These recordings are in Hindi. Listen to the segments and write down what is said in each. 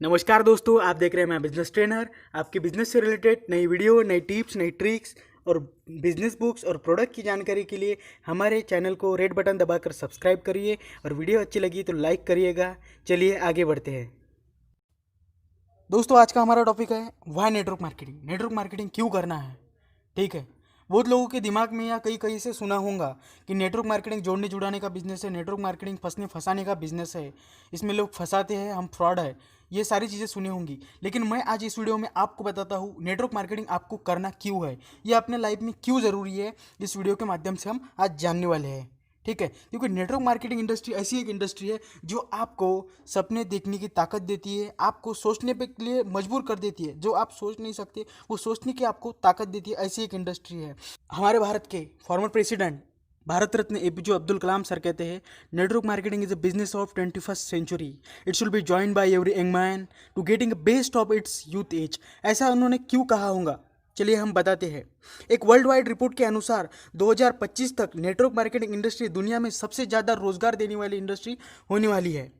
नमस्कार दोस्तों, आप देख रहे हैं मैं बिजनेस ट्रेनर। आपके बिजनेस से रिलेटेड नई वीडियो, नई टिप्स, नई ट्रिक्स और बिजनेस बुक्स और प्रोडक्ट की जानकारी के लिए हमारे चैनल को रेड बटन दबाकर सब्सक्राइब करिए और वीडियो अच्छी लगी तो लाइक करिएगा। चलिए आगे बढ़ते हैं। दोस्तों, आज का हमारा टॉपिक है why network marketing. Network marketing क्यों करना है। ठीक है, बहुत लोगों के दिमाग में या कहीं कहीं से सुना होगा कि नेटवर्क मार्केटिंग जोड़ने जुड़ाने का बिजनेस है, नेटवर्क मार्केटिंग फंसने फंसाने का बिजनेस है, इसमें लोग फंसाते हैं, हम फ्रॉड है। ये सारी चीज़ें सुनी होंगी, लेकिन मैं आज इस वीडियो में आपको बताता हूँ नेटवर्क मार्केटिंग आपको करना क्यों है, ये अपने लाइफ में क्यों ज़रूरी है। इस वीडियो के माध्यम से हम आज जानने वाले हैं। ठीक है, क्योंकि नेटवर्क मार्केटिंग इंडस्ट्री ऐसी एक इंडस्ट्री है जो आपको सपने देखने की ताकत देती है, आपको सोचने पे के लिए मजबूर कर देती है। जो आप सोच नहीं सकते वो सोचने की आपको ताकत देती है, ऐसी एक इंडस्ट्री है। हमारे भारत के former president Bharat Ratna APJ Abdul Kalam sir कहते हैं, network marketing is a business of 21st century. It should be join by every young man to getting best of its youth age. ऐसा उन्होंने क्यों कहा होगा, चलिए हम बताते हैं। एक वर्ल्ड वाइड रिपोर्ट के अनुसार 2025 तक नेटवर्क मार्केटिंग इंडस्ट्री दुनिया में सबसे ज़्यादा रोजगार देने वाली इंडस्ट्री होने वाली है।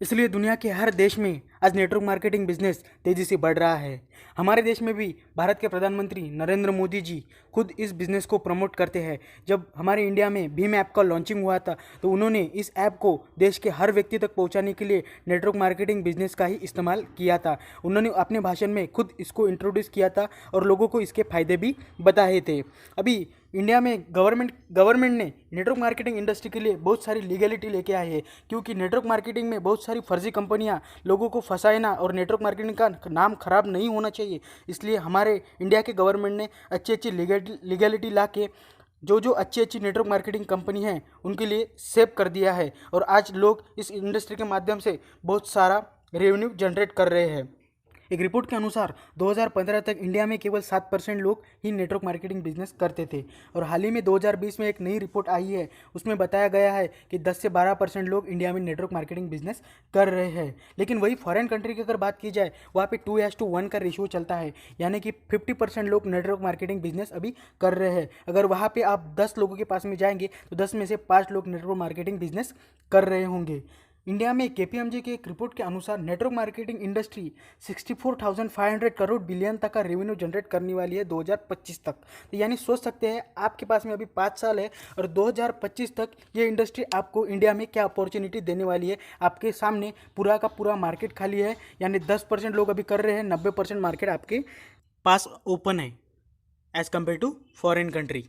इसलिए दुनिया के हर देश में आज नेटवर्क मार्केटिंग बिजनेस तेज़ी से बढ़ रहा है। हमारे देश में भी भारत के प्रधानमंत्री नरेंद्र मोदी जी खुद इस बिज़नेस को प्रमोट करते हैं। जब हमारे इंडिया में भीम ऐप का लॉन्चिंग हुआ था तो उन्होंने इस ऐप को देश के हर व्यक्ति तक पहुंचाने के लिए नेटवर्क मार्केटिंग बिजनेस का ही इस्तेमाल किया था। उन्होंने अपने भाषण में खुद इसको इंट्रोड्यूस किया था और लोगों को इसके फ़ायदे भी बताए थे। अभी इंडिया में गवर्नमेंट ने नेटवर्क मार्केटिंग इंडस्ट्री के लिए बहुत सारी लीगलिटी लेके आई है, क्योंकि नेटवर्क मार्केटिंग में बहुत सारी फर्जी कंपनियां लोगों को फंसाना और नेटवर्क मार्केटिंग का नाम खराब नहीं होना चाहिए। इसलिए हमारे इंडिया के गवर्नमेंट ने अच्छी अच्छी लीगलिटी ला के जो अच्छी अच्छी नेटवर्क मार्केटिंग कंपनी हैं उनके लिए सेव कर दिया है, और आज लोग इस इंडस्ट्री के माध्यम से बहुत सारा रेवेन्यू जनरेट कर रहे हैं। एक रिपोर्ट के अनुसार 2015 तक इंडिया में केवल 7% लोग ही नेटवर्क मार्केटिंग बिजनेस करते थे, और हाल ही में 2020 में एक नई रिपोर्ट आई है, उसमें बताया गया है कि 10 से 12% लोग इंडिया में नेटवर्क मार्केटिंग बिजनेस कर रहे हैं। लेकिन वही फॉरेन कंट्री की अगर बात की जाए, वहाँ पे 2:1 का रेशियो चलता है, यानी कि 50% लोग नेटवर्क मार्केटिंग बिजनेस अभी कर रहे हैं। अगर वहाँ पर आप 10 लोगों के पास में जाएंगे तो 10 में से 5 लोग नेटवर्क मार्केटिंग बिजनेस कर रहे होंगे। इंडिया में केपीएमजी के एक रिपोर्ट के अनुसार network marketing industry 64,500 crore billion तक का रेवेन्यू जनरेट करने वाली है 2025 तक। तो यानी सोच सकते हैं आपके पास में अभी 5 साल है और 2025 तक ये इंडस्ट्री आपको इंडिया में क्या अपॉर्चुनिटी देने वाली है। आपके सामने पूरा का पूरा मार्केट खाली है, यानी 10% लोग अभी कर रहे हैं, 90% मार्केट आपके पास ओपन है as compare to foreign country.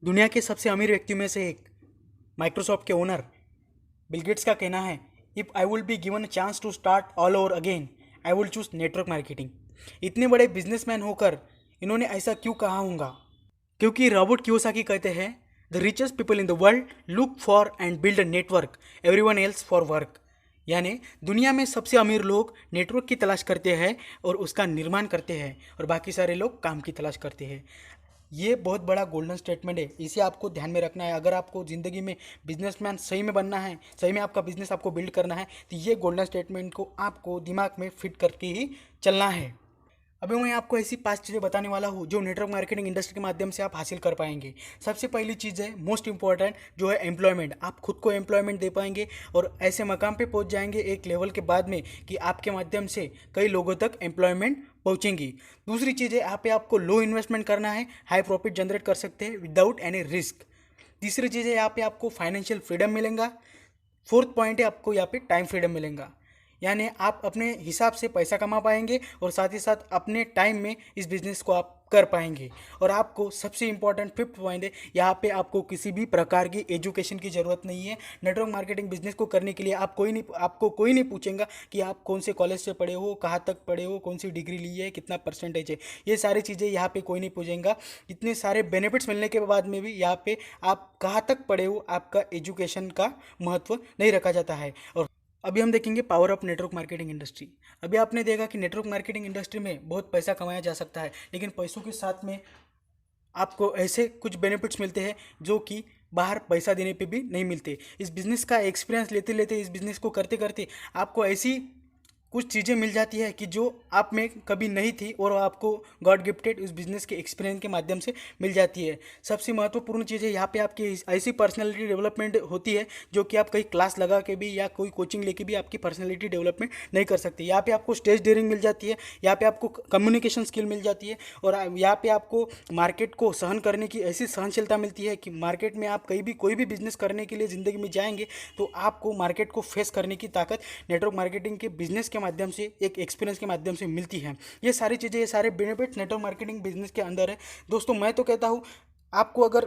दुनिया के सबसे अमीर व्यक्तियों में से एक माइक्रोसॉफ्ट के ओनर बिल गेट्स का कहना है, if I will be given a chance to start all over again I will choose network marketing. इतने बड़े बिजनेसमैन होकर इन्होंने ऐसा क्यों कहा होगा, क्योंकि रॉबर्ट कियोसाकी कहते हैं, the richest people in the world look for and build a network, everyone else for work. यानी दुनिया में सबसे अमीर लोग नेटवर्क की तलाश करते हैं और उसका निर्माण करते हैं, और बाकी सारे लोग काम की तलाश करते हैं। ये बहुत बड़ा गोल्डन स्टेटमेंट है, इसे आपको ध्यान में रखना है। अगर आपको ज़िंदगी में बिजनेसमैन सही में बनना है, सही में आपका बिजनेस आपको बिल्ड करना है, तो ये गोल्डन स्टेटमेंट को आपको दिमाग में फिट करके ही चलना है। अभी मैं आपको ऐसी 5 चीज़ें बताने वाला हूँ जो नेटवर्क मार्केटिंग इंडस्ट्री के माध्यम से आप हासिल कर पाएंगे। सबसे पहली चीज़ है मोस्ट इंपॉर्टेंट, जो है एम्प्लॉयमेंट। आप खुद को एम्प्लॉयमेंट दे पाएंगे और ऐसे मकाम पे पहुँच जाएंगे एक लेवल के बाद में कि आपके माध्यम से कई लोगों तक एम्प्लॉयमेंट पहुँचेंगी। दूसरी चीज़ है, यहाँ पे आपको लो इन्वेस्टमेंट करना है, हाई प्रॉफिट जनरेट कर सकते हैं विदाउट एनी रिस्क। तीसरी चीज़ है, यहाँ पे आपको फाइनेंशियल फ्रीडम मिलेगा। फोर्थ पॉइंट है, आपको यहाँ पे टाइम फ्रीडम मिलेगा, यानी आप अपने हिसाब से पैसा कमा पाएंगे और साथ ही साथ अपने टाइम में इस बिज़नेस को आप कर पाएंगे। और आपको सबसे इंपॉर्टेंट फिफ्थ पॉइंट है, यहाँ पे आपको किसी भी प्रकार की एजुकेशन की ज़रूरत नहीं है। नेटवर्क मार्केटिंग बिजनेस को करने के लिए आपको कोई नहीं पूछेगा कि आप कौन से कॉलेज से पढ़े हो, कहाँ तक पढ़े हो, कौन सी डिग्री ली है, कितना परसेंटेज है। ये सारी चीज़ें यहाँ पे कोई नहीं पूछेगा। इतने सारे बेनिफिट्स मिलने के बाद में भी यहाँ पे आप कहाँ तक पढ़े हो, आपका एजुकेशन का महत्व नहीं रखा जाता है। और अभी हम देखेंगे power of network marketing industry. अभी आपने देखा कि नेटवर्क मार्केटिंग इंडस्ट्री में बहुत पैसा कमाया जा सकता है, लेकिन पैसों के साथ में आपको ऐसे कुछ बेनिफिट्स मिलते हैं जो कि बाहर पैसा देने पे भी नहीं मिलते। इस बिज़नेस का एक्सपीरियंस लेते लेते, इस बिज़नेस को करते करते आपको ऐसी कुछ चीज़ें मिल जाती है कि जो आप में कभी नहीं थी और आपको गॉड गिफ्टेड उस बिज़नेस के एक्सपीरियंस के माध्यम से मिल जाती है। सबसे महत्वपूर्ण चीज़ है यहाँ पे आपकी ऐसी पर्सनालिटी डेवलपमेंट होती है जो कि आप कहीं क्लास लगा के भी या कोई कोचिंग लेके भी आपकी पर्सनालिटी डेवलपमेंट नहीं कर सकते। यहाँ पे आपको स्टेज डेयरिंग मिल जाती है, यहाँ पे आपको कम्युनिकेशन स्किल मिल जाती है और यहाँ पे आपको मार्केट को सहन करने की ऐसी सहनशीलता मिलती है कि मार्केट में आप कहीं भी कोई भी बिजनेस करने के लिए ज़िंदगी में जाएंगे तो आपको मार्केट को फेस करने की ताकत नेटवर्क मार्केटिंग के बिजनेस के माध्यम से, एक एक्सपीरियंस के माध्यम से मिलती है। ये सारी चीज़ें, ये सारे बेनिफिट्स नेटवर्क मार्केटिंग बिजनेस के अंदर है। दोस्तों मैं तो कहता हूँ आपको अगर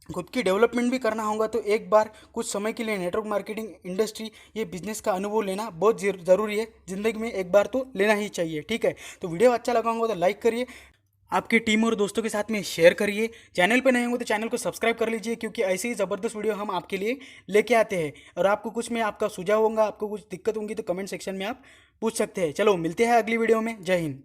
खुद की डेवलपमेंट भी करना होगा तो एक बार कुछ समय के लिए नेटवर्क मार्केटिंग इंडस्ट्री, ये बिजनेस का अनुभव लेना बहुत ज़रूरी है। ज़िंदगी में एक बार तो लेना ही चाहिए, ठीक है। तो वीडियो अच्छा लगा होगा तो लाइक करिए, आपकी टीम और दोस्तों के साथ में शेयर करिए। चैनल पर नए होंगे तो चैनल को सब्सक्राइब कर लीजिए, क्योंकि ऐसे ही ज़बरदस्त वीडियो हम आपके लिए लेके आते हैं। और आपको कुछ में आपका सुझाव होगा, आपको कुछ दिक्कत होंगी तो कमेंट सेक्शन में आप पूछ सकते हैं। चलो मिलते हैं अगली वीडियो में। जय हिंद।